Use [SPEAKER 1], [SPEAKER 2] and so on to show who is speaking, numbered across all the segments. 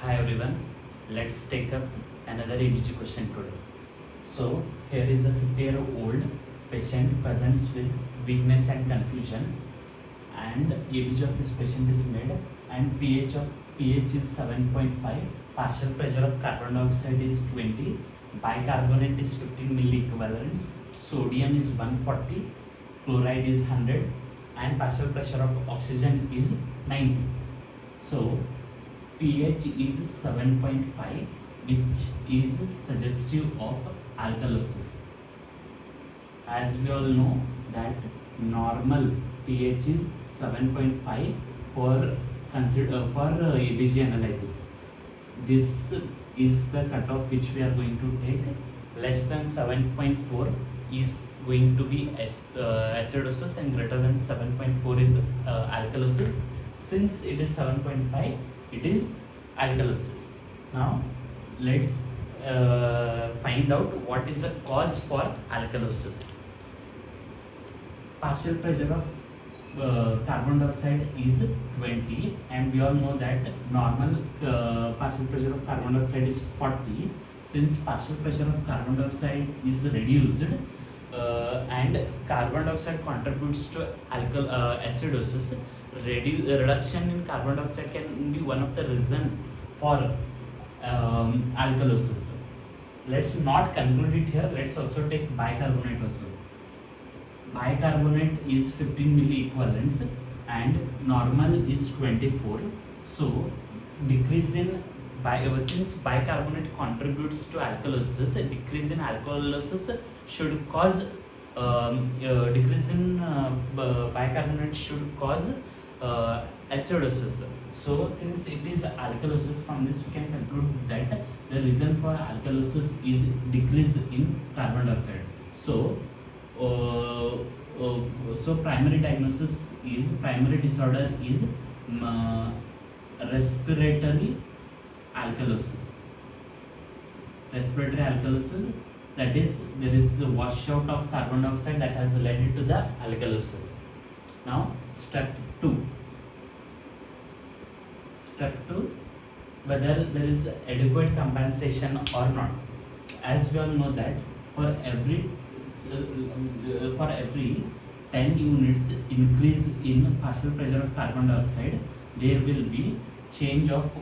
[SPEAKER 1] Hi everyone, let's take up another ABG question today. So here is a 50-year-old patient presents with weakness and confusion, and ABG of this patient is made, and pH is 7.5, partial pressure of carbon dioxide is 20, bicarbonate is 15 milliequivalents, sodium is 140, chloride is 100, and partial pressure of oxygen is 90. So pH is 7.5, which is suggestive of alkalosis. As we all know that normal pH is 7.5 for ABG analysis. This is the cutoff which we are going to take. Less than 7.4 is going to be acidosis, and greater than 7.4 is alkalosis. Since it is 7.5, it is alkalosis. Now let's find out what is the cause for alkalosis. Partial pressure of carbon dioxide is 20, and we all know that normal partial pressure of carbon dioxide is 40. Since partial pressure of carbon dioxide is reduced and carbon dioxide contributes to acidosis, reduction in carbon dioxide can be one of the reason for alkalosis. Let's not conclude it here. Let's also take bicarbonate also. Bicarbonate is 15 milliequivalents and normal is 24. So decrease in since bicarbonate contributes to alkalosis, a decrease in alkalosis should cause decrease in bicarbonate should cause acidosis. So since it is alkalosis, from this we can conclude that the reason for alkalosis is decrease in carbon dioxide. So primary disorder is respiratory alkalosis. Respiratory alkalosis, that is, there is a washout of carbon dioxide that has led to the alkalosis. Now step 2, whether there is adequate compensation or not. As we all know that for every 10 units increase in partial pressure of carbon dioxide, there will be change of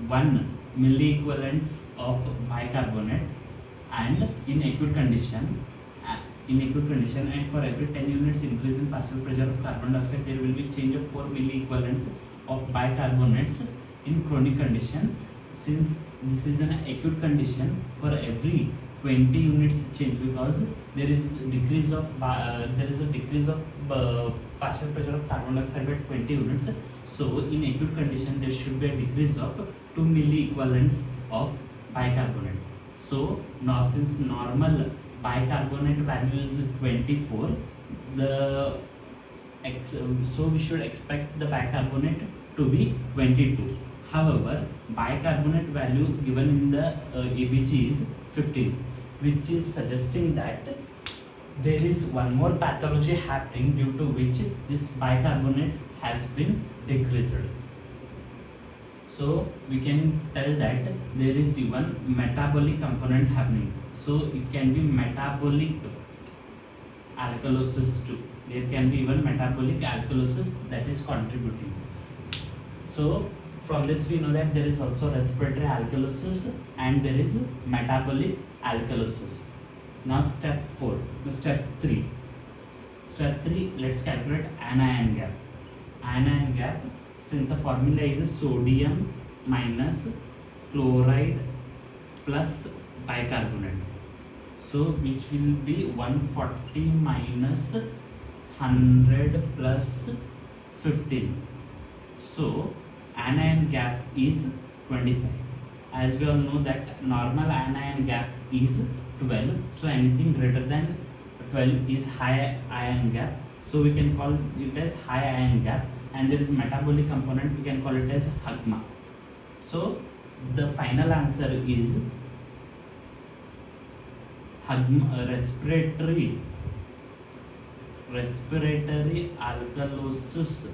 [SPEAKER 1] 1 milliequivalents of bicarbonate, and in acute condition, and for every 10 units increase in partial pressure of carbon dioxide, there will be change of 4 milliequivalents of bicarbonates in chronic condition. Since this is an acute condition, for every 20 units change, because there is a decrease of partial pressure of carbon dioxide by 20 units. So in acute condition, there should be a decrease of 2 milliequivalents of bicarbonate. So now since normal bicarbonate value is 24, so we should expect the bicarbonate to be 22. However, bicarbonate value given in the ABG is 15, which is suggesting that there is one more pathology happening due to which this bicarbonate has been decreased. So we can tell that there is even metabolic component happening. So it can be metabolic alkalosis too. There can be even metabolic alkalosis that is contributing. So from this we know that there is also respiratory alkalosis and there is metabolic alkalosis. Now step 3, let's calculate anion gap. Anion gap, since the formula is sodium minus chloride plus bicarbonate, so which will be 140 minus 100 plus 15. So anion gap is 25. As we all know that normal anion gap is 12, so anything greater than 12 is high ion gap, so we can call it as high ion gap. And there is metabolic component, we can call it as HAGMA. So the final answer is HAGMA, respiratory alkalosis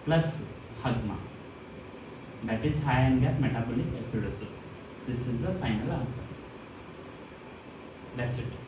[SPEAKER 1] plus HAGMA. that is high ion gap metabolic acidosis. This is the final answer. That's it.